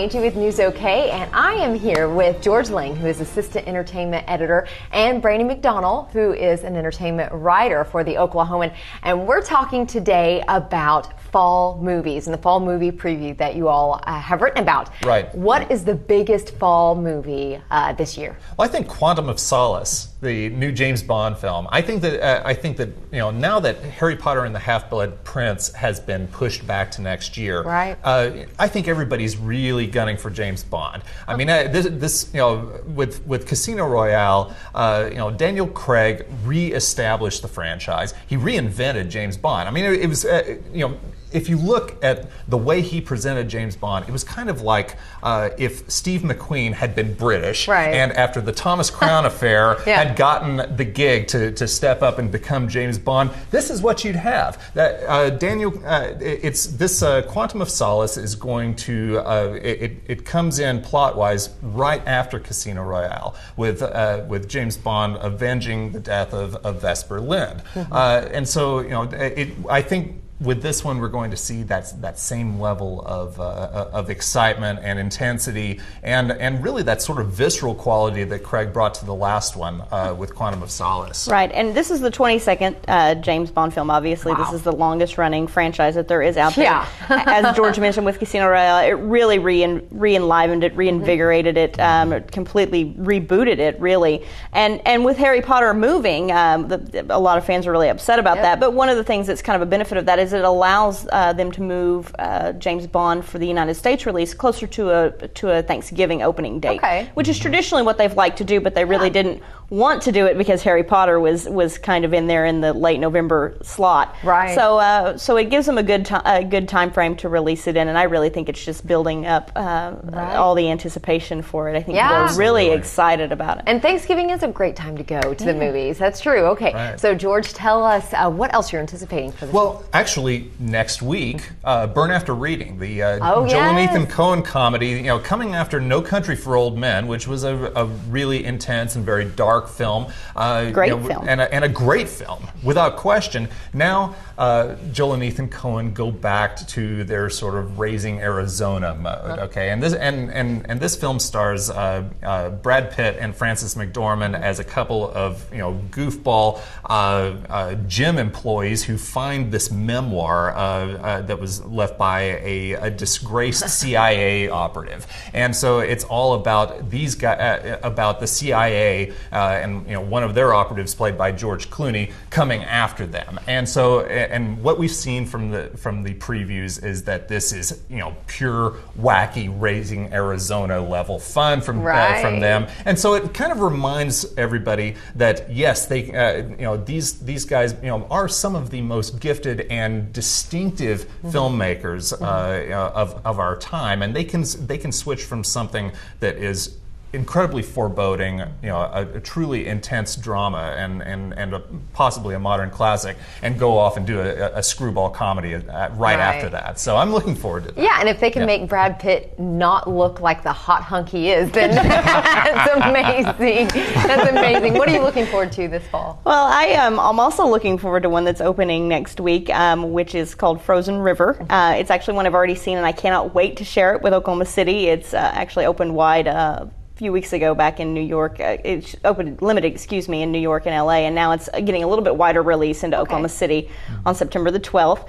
Angie with News OK, and I am here with George Lang, who is Assistant Entertainment Editor, and Brandy McDonnell, who is an entertainment writer for the Oklahoman. And we're talking today about fall movies and the fall movie preview that you all have written about. Right. What is the biggest fall movie this year? Well, I think Quantum of Solace, the new James Bond film. I think that now that Harry Potter and the Half-Blood Prince has been pushed back to next year, right. I think everybody's really gunning for James Bond. I mean, with Casino Royale, Daniel Craig re-established the franchise. He reinvented James Bond. I mean, it was if you look at the way he presented James Bond, it was kind of like if Steve McQueen had been British, right. and after the Thomas Crown affair yeah. had gotten the gig to step up and become James Bond. This is what you'd have. That Quantum of Solace is going to it comes in plot-wise right after Casino Royale with James Bond avenging the death of Vesper Lynd, and so I think. With this one, we're going to see that same level of excitement and intensity, and really that sort of visceral quality that Craig brought to the last one with Quantum of Solace. Right, and this is the 22nd James Bond film. Obviously, wow. This is the longest-running franchise that there is out there. Yeah. As George mentioned with Casino Royale, it really re-enlivened it, reinvigorated it, completely rebooted it, really. And with Harry Potter moving, a lot of fans are really upset about that. But one of the things that's kind of a benefit of that is it allows them to move James Bond for the United States release closer to a Thanksgiving opening date, which is traditionally what they've liked to do, but they really didn't want to do it because Harry Potter was kind of in there in the late November slot. Right. So it gives them a good time frame to release it in, and I really think it's just building up all the anticipation for it. I think people are really excited about it. And Thanksgiving is a great time to go to the movies. That's true. Okay. Right. So George, tell us what else you're anticipating for this. Well, actually, next week, Burn After Reading, the Joel yes. and Ethan Coen comedy, coming after No Country for Old Men, which was a really intense and very dark film. Great film. And a great film, without question. Now, Joel and Ethan Coen go back to their sort of Raising Arizona mode, okay? And this film stars Brad Pitt and Frances McDormand as a couple of, goofball gym employees who find this memoir that was left by a disgraced CIA operative, and so it's all about these guys, about the CIA, and one of their operatives, played by George Clooney, coming after them. And so, and what we've seen from the previews is that this is pure wacky Raising Arizona level fun from them, and so it kind of reminds everybody that yes, they these guys are some of the most gifted and distinctive filmmakers of our time, and they can switch from something that is incredibly foreboding, a truly intense drama and possibly a modern classic, and go off and do a screwball comedy right after that. So I'm looking forward to that. Yeah, and if they can make Brad Pitt not look like the hot hunk he is, then that's amazing. That's amazing. What are you looking forward to this fall? Well, I'm also looking forward to one that's opening next week, which is called Frozen River. It's actually one I've already seen, and I cannot wait to share it with Oklahoma City. It's actually opened wide few weeks ago back in New York. It opened limited, in New York and LA, and now it's getting a little bit wider release into Oklahoma City on September the 12th.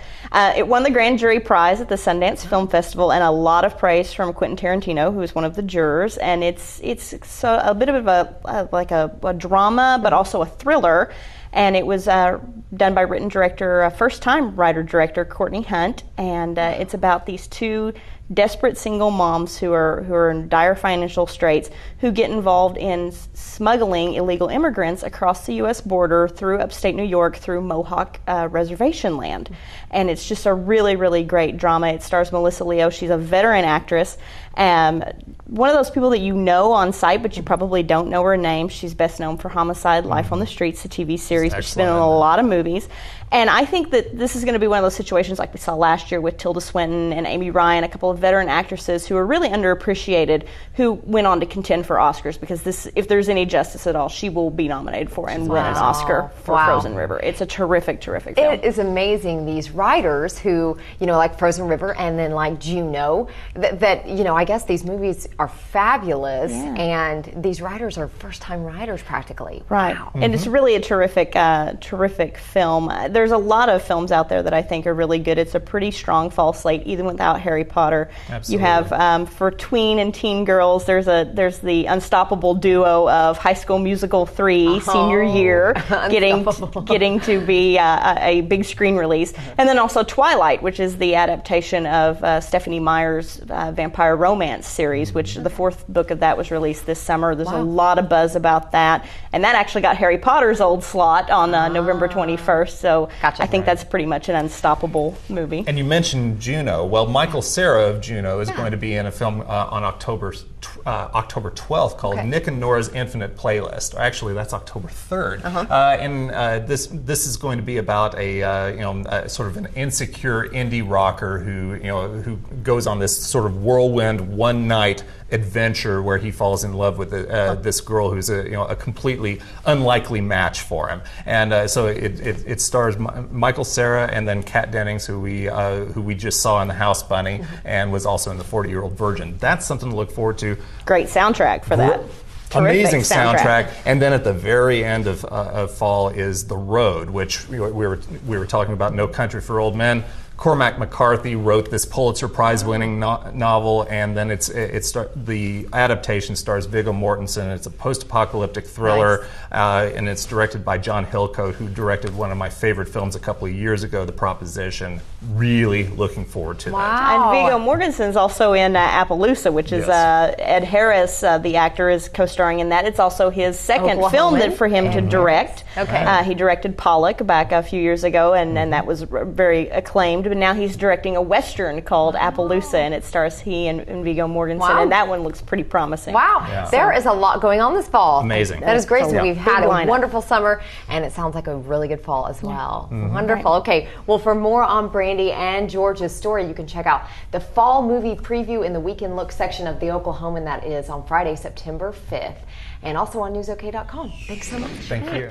It won the Grand Jury Prize at the Sundance Film Festival, and a lot of praise from Quentin Tarantino, who is one of the jurors. And it's so a bit of a drama, but also a thriller. And it was done by written director, first-time writer-director Courtney Hunt, and it's about these two desperate single moms who are in dire financial straits, who get involved in smuggling illegal immigrants across the U.S. border through upstate New York through Mohawk reservation land. And it's just a really, really great drama. It stars Melissa Leo. She's a veteran actress. One of those people that you know on sight, but you probably don't know her name. She's best known for Homicide, Life on the Streets, the TV series, but she's been in a lot of movies. And I think that this is going to be one of those situations like we saw last year with Tilda Swinton and Amy Ryan, a couple of veteran actresses who are really underappreciated, who went on to contend for Oscars, because this, if there's any justice at all, she will be nominated for and win an Oscar for Frozen River. It's a terrific, terrific film. It is amazing, these writers who, like Frozen River and then like Juno, that I I guess these movies are fabulous, and these writers are first-time writers practically. Right. Wow. And it's really a terrific film. There's a lot of films out there that I think are really good. It's a pretty strong fall slate, even without Harry Potter. Absolutely. You have, for tween and teen girls, there's the unstoppable duo of High School Musical 3, senior year, getting to be a big screen release. And then also Twilight, which is the adaptation of Stephanie Meyer's vampire romance series, which the 4th book of that was released this summer. There's a lot of buzz about that. And that actually got Harry Potter's old slot on November 21st. So I think that's pretty much an unstoppable movie. And you mentioned Juno. Well, Michael Cera of Juno is going to be in a film on October 12th called Nick and Nora's Infinite Playlist. Actually, that's October 3rd. And this is going to be about a sort of an insecure indie rocker who goes on this sort of whirlwind one-night adventure where he falls in love with this girl who's a completely unlikely match for him. And so it stars Michael Cera and then Kat Dennings, who we just saw in The House Bunny and was also in The 40-Year-Old Virgin. That's something to look forward to. Great soundtrack for that. Amazing soundtrack. And then at the very end of fall is The Road, which we were talking about. No Country for Old Men. Cormac McCarthy wrote this Pulitzer Prize-winning novel, and then the adaptation stars Viggo Mortensen. It's a post-apocalyptic thriller, and it's directed by John Hillcoat, who directed one of my favorite films a couple of years ago, The Proposition. Really looking forward to that. And Viggo Mortensen's also in Appaloosa, which is Ed Harris, the actor, is co-starring in that. It's also his second film for him to direct. He directed Pollock back a few years ago, and that was very acclaimed. But now he's directing a Western called Appaloosa, and it stars he and Viggo Mortensen, and that one looks pretty promising. Wow. Yeah. There is a lot going on this fall. Amazing. That is great. So we've had a wonderful summer, and it sounds like a really good fall as well. Wonderful. Okay. Well, for more on Brandy and George's story, you can check out the fall movie preview in the Weekend Look section of the Oklahoman. That is on Friday, September 5th, and also on newsok.com. Thanks so much. Thank you.